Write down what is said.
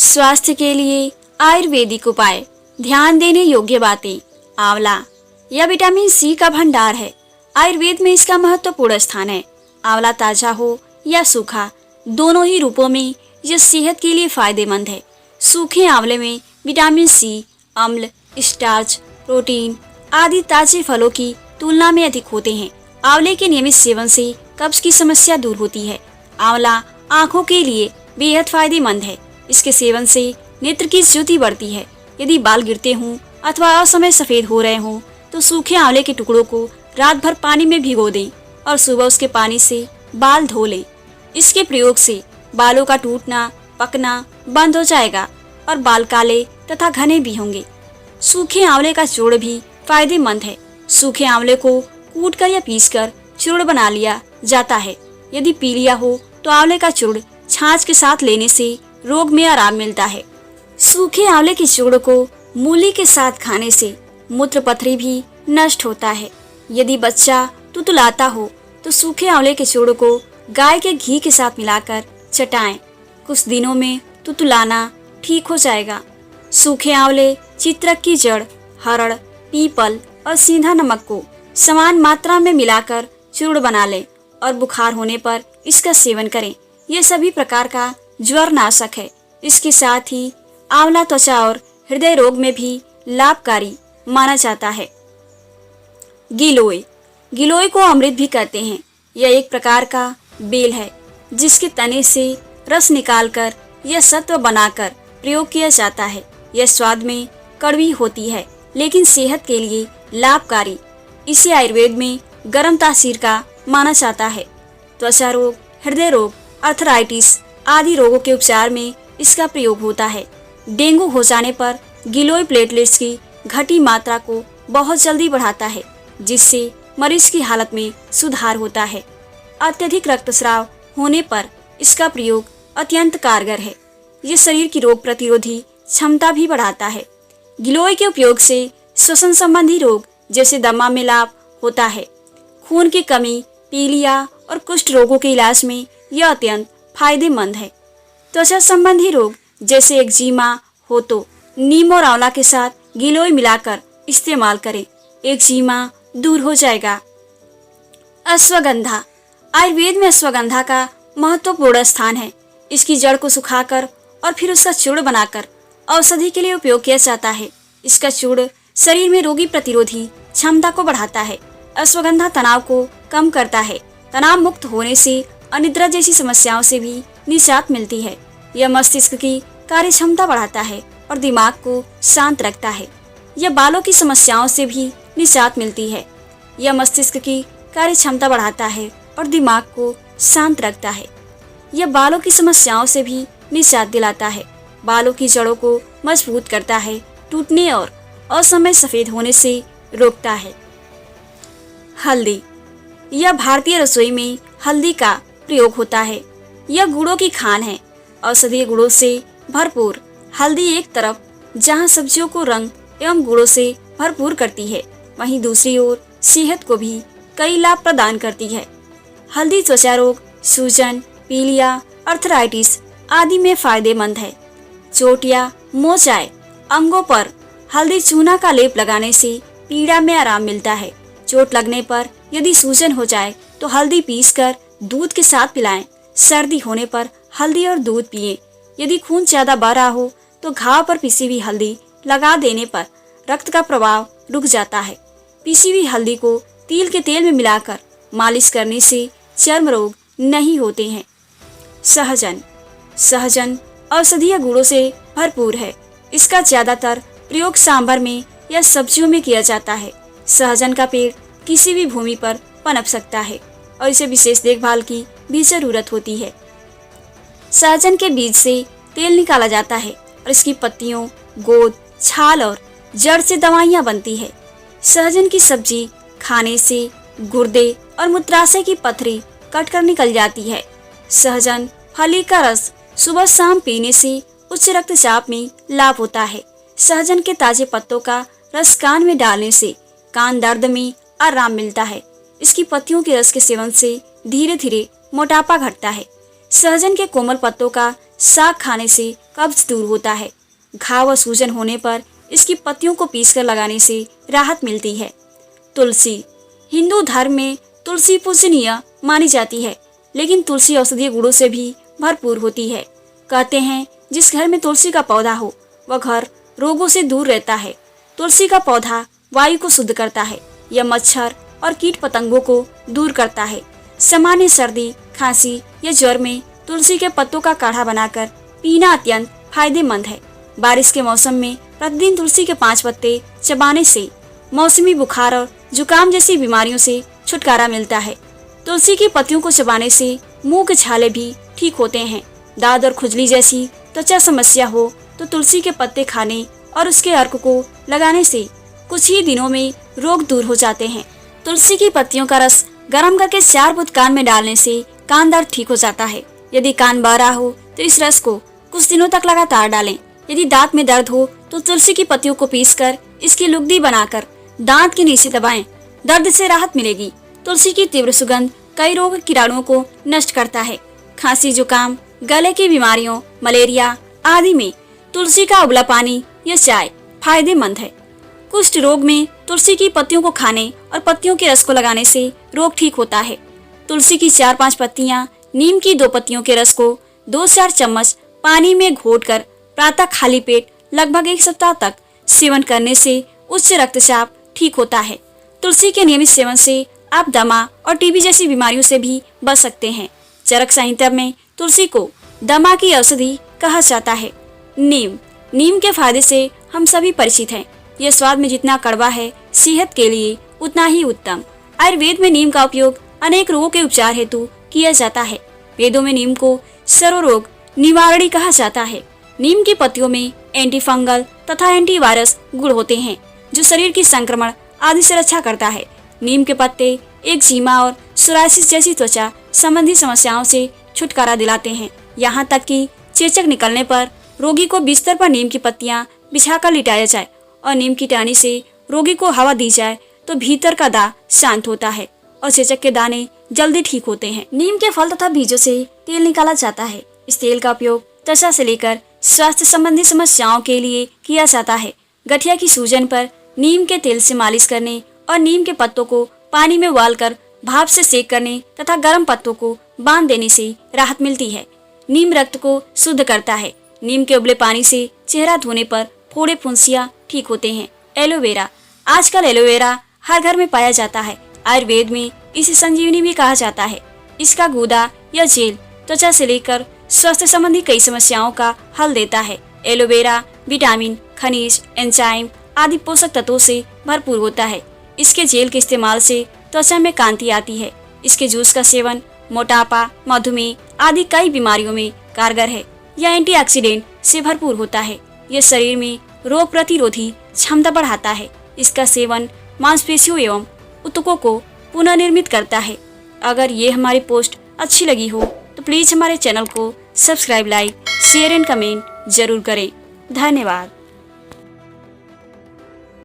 स्वास्थ्य के लिए आयुर्वेदिक उपाय, ध्यान देने योग्य बातें। आंवला, यह विटामिन सी का भंडार है। आयुर्वेद में इसका महत्वपूर्ण स्थान है। आंवला ताजा हो या सूखा, दोनों ही रूपों में यह सेहत के लिए फायदेमंद है। सूखे आंवले में विटामिन सी, अम्ल, स्टार्च, प्रोटीन आदि ताजे फलों की तुलना में अधिक होते हैं। आंवले के नियमित सेवन से कब्ज की समस्या दूर होती है। आंवला आंखों के लिए बेहद फायदेमंद है। इसके सेवन से नेत्र की ज्योति बढ़ती है। यदि बाल गिरते हों अथवा असमय सफेद हो रहे हों तो सूखे आंवले के टुकड़ों को रात भर पानी में भिगो दें और सुबह उसके पानी से बाल धो लें। इसके प्रयोग से बालों का टूटना, पकना बंद हो जाएगा और बाल काले तथा घने भी होंगे। सूखे आंवले का चूर्ण भी फायदेमंद है। सूखे आंवले को कूटकर या पीसकर चूर्ण बना लिया जाता है। यदि पीलिया हो तो आंवले का चूर्ण छाछ के साथ लेने से रोग में आराम मिलता है। सूखे आंवले के चूर्ण को मूली के साथ खाने से मूत्रपथरी भी नष्ट होता है। यदि बच्चा तुतुलाता हो तो सूखे आंवले के चूर्ण को गाय के घी के साथ मिलाकर चटाएं। कुछ दिनों में तुतुलाना ठीक हो जाएगा। सूखे आंवले, चित्रक की जड़, हरड़, पीपल और सीधा नमक को समान मात्रा में मिलाकर चूर्ण बना लें और बुखार होने पर इसका सेवन करें। यह सभी प्रकार का ज्वर नाशक है। इसके साथ ही आंवला त्वचा और हृदय रोग में भी लाभकारी माना जाता है। गिलोय, गिलोय को अमृत भी कहते हैं। यह एक प्रकार का बेल है जिसके तने से रस निकालकर यह सत्व बनाकर प्रयोग किया जाता है। यह स्वाद में कड़वी होती है लेकिन सेहत के लिए लाभकारी। इसे आयुर्वेद में गर्म तासीर का माना जाता है। त्वचा रोग, हृदय रोग, अर्थराइटिस आदि रोगों के उपचार में इसका प्रयोग होता है। डेंगू हो जाने पर गिलोय प्लेटलेट्स की घटी मात्रा को बहुत जल्दी बढ़ाता है जिससे मरीज की हालत में सुधार होता है। अत्यधिक रक्तस्राव होने पर इसका प्रयोग अत्यंत कारगर है। ये शरीर की रोग प्रतिरोधी क्षमता भी बढ़ाता है। गिलोय के उपयोग से श्वसन संबंधी रोग जैसे दमा में लाभ होता है। खून की कमी, पीलिया और कुष्ठ रोगों के इलाज में यह अत्यंत फायदेमंद है। त्वचा संबंधी रोग जैसे एक्जिमा हो तो नीम और आंवला के साथ गिलोय मिलाकर इस्तेमाल करें। एक्जिमा दूर हो जाएगा। अश्वगंधा, आयुर्वेद में अश्वगंधा का महत्वपूर्ण स्थान है। इसकी जड़ को सुखाकर और फिर उसका चूर्ण बनाकर औषधि के लिए उपयोग किया जाता है। इसका चूर्ण शरीर में रोगी प्रतिरोधी क्षमता को बढ़ाता है। अश्वगंधा तनाव को कम करता है। तनाव मुक्त होने से अनिद्रा जैसी समस्याओं से भी निजात मिलती है। यह मस्तिष्क की कार्य क्षमता बढ़ाता है और दिमाग को शांत रखता है। यह बालों की समस्याओं से भी निजात मिलती है। यह मस्तिष्क की कार्य क्षमता बढ़ाता है और दिमाग को शांत रखता है। यह बालों की समस्याओं से भी निजात दिलाता है। बालों की जड़ों को मजबूत करता है, टूटने और असमय सफेद होने से रोकता है। हल्दी, यह भारतीय रसोई में हल्दी का प्रयोग होता है। यह गुणों की खान है। औषधीय गुणों से भरपूर हल्दी एक तरफ जहां सब्जियों को रंग एवं गुणों से भरपूर करती है, वहीं दूसरी ओर सेहत को भी कई लाभ प्रदान करती है। हल्दी त्वचा रोग, सूजन, पीलिया, अर्थराइटिस आदि में फायदेमंद है। चोट या मोच आए अंगों पर हल्दी चूना का लेप लगाने से पीड़ा में आराम मिलता है। चोट लगने पर यदि सूजन हो जाए तो हल्दी पीसकर दूध के साथ पिलाएं। सर्दी होने पर हल्दी और दूध पिएं। यदि खून ज्यादा बह रहा हो तो घाव पर पिसी हुई हल्दी लगा देने पर रक्त का प्रवाह रुक जाता है। पिसी हुई हल्दी को तिल के तेल में मिलाकर मालिश करने से चर्म रोग नहीं होते हैं। सहजन, सहजन औषधीय गुणों से भरपूर है। इसका ज्यादातर प्रयोग सांभर में या सब्जियों में किया जाता है। सहजन का पेड़ किसी भी भूमि पर पनप सकता है और इसे विशेष देखभाल की भी जरूरत होती है। सहजन के बीज से तेल निकाला जाता है और इसकी पत्तियों, गोद, छाल और जड़ से दवाइयाँ बनती है। सहजन की सब्जी खाने से गुर्दे और मूत्राशय की पथरी कटकर निकल जाती है। सहजन फली का रस सुबह शाम पीने से उच्च रक्तचाप में लाभ होता है। सहजन के ताजे पत्तों का रस कान में डालने से कान दर्द में आराम मिलता है। इसकी पत्तियों के रस के सेवन से धीरे धीरे मोटापा घटता है। सहजन के कोमल पत्तों का साग खाने से कब्ज दूर होता है। घाव व सूजन होने पर इसकी पत्तियों को पीसकर लगाने से राहत मिलती है। तुलसी। हिंदू धर्म में तुलसी पूजनीय मानी जाती है, लेकिन तुलसी औषधीय गुणों से भी भरपूर होती है। कहते हैं जिस घर में तुलसी का पौधा हो वह घर रोगों से दूर रहता है। तुलसी का पौधा वायु को शुद्ध करता है। यह मच्छर और कीट पतंगों को दूर करता है। सामान्य सर्दी, खांसी या ज्वर में तुलसी के पत्तों का काढ़ा बनाकर पीना अत्यंत फायदेमंद है। बारिश के मौसम में प्रतिदिन तुलसी के 5 पत्ते चबाने से मौसमी बुखार और जुकाम जैसी बीमारियों से छुटकारा मिलता है। तुलसी की पत्तियों को चबाने से मुंह के छाले भी ठीक होते हैं। दाद और खुजली जैसी त्वचा समस्या हो तो तुलसी के पत्ते खाने और उसके अर्क को लगाने से कुछ ही दिनों में रोग दूर हो जाते हैं। तुलसी की पत्तियों का रस गर्म करके 4 बूंद कान में डालने से कान दर्द ठीक हो जाता है। यदि कान बहरा हो तो इस रस को कुछ दिनों तक लगातार डालें। यदि दांत में दर्द हो तो तुलसी की पत्तियों को पीसकर इसकी लुगदी बनाकर दांत के नीचे दबाएं, दर्द से राहत मिलेगी। तुलसी की तीव्र सुगंध कई रोग कीटाणुओं को नष्ट करता है। खांसी, जुकाम, गले की बीमारियों, मलेरिया आदि में तुलसी का उबला पानी या चाय फायदेमंद है। कुष्ठ रोग में तुलसी की पत्तियों को खाने और पत्तियों के रस को लगाने से रोग ठीक होता है। तुलसी की 4-5 पत्तियां, नीम की 2 पत्तियों के रस को 2 से 4 चम्मच पानी में घोटकर प्रातः खाली पेट लगभग 1 सप्ताह तक सेवन करने से उच्च रक्तचाप ठीक होता है। तुलसी के नियमित सेवन से आप दमा और टीबी जैसी बीमारियों से भी बच सकते हैं। चरक संहिता में तुलसी को दमा की औषधि कहा जाता है। नीम के फायदे से हम सभी परिचित हैं। यह स्वाद में जितना कड़वा है, सेहत के लिए उतना ही उत्तम। आयुर्वेद में नीम का उपयोग अनेक रोगों के उपचार हेतु किया जाता है। वेदों में नीम को सर्वरोग निवारणी कहा जाता है। नीम की पत्तियों में एंटी फंगल तथा एंटीवायरस गुण होते हैं जो शरीर की संक्रमण आदि से रक्षा करता है। नीम के पत्ते एक्जिमा और सोरायसिस जैसी त्वचा संबंधी समस्याओं से छुटकारा दिलाते हैं। यहाँ तक कि चेचक निकलने पर रोगी को बिस्तर पर नीम की पत्तियां बिछाकर लिटाया जाए और नीम की टहनी से रोगी को हवा दी जाए तो भीतर का दाग शांत होता है और चेचक के दाने जल्दी ठीक होते हैं। नीम के फल तथा बीजों से तेल निकाला जाता है। इस तेल का उपयोग त्वचा से लेकर स्वास्थ्य संबंधी समस्याओं के लिए किया जाता है। गठिया की सूजन पर नीम के तेल से मालिश करने और नीम के पत्तों को पानी में उबालकर भाप से सेक करने तथा गर्म पत्तों को बांध देने से राहत मिलती है। नीम रक्त को शुद्ध करता है। नीम के उबले पानी से चेहरा धोने पर फोड़े फुंसियां ठीक होते हैं। एलोवेरा। आजकल एलोवेरा हर घर में पाया जाता है। आयुर्वेद में इसे संजीवनी भी कहा जाता है। इसका गूदा या जेल त्वचा से लेकर स्वास्थ्य संबंधी कई समस्याओं का हल देता है। एलोवेरा विटामिन, खनिज, एंजाइम आदि पोषक तत्वों से भरपूर होता है। इसके जेल के इस्तेमाल से त्वचा में कांति आती है। इसके जूस का सेवन मोटापा, मधुमेह आदि कई बीमारियों में कारगर है। यह एंटीऑक्सीडेंट से भरपूर होता है। यह शरीर में रोग प्रतिरोधी क्षमता बढ़ाता है। इसका सेवन मांसपेशियों एवं ऊतकों को पुनर्निर्मित करता है। अगर ये हमारी पोस्ट अच्छी लगी हो तो प्लीज हमारे चैनल को subscribe, like, share and comment जरूर करें। धन्यवाद।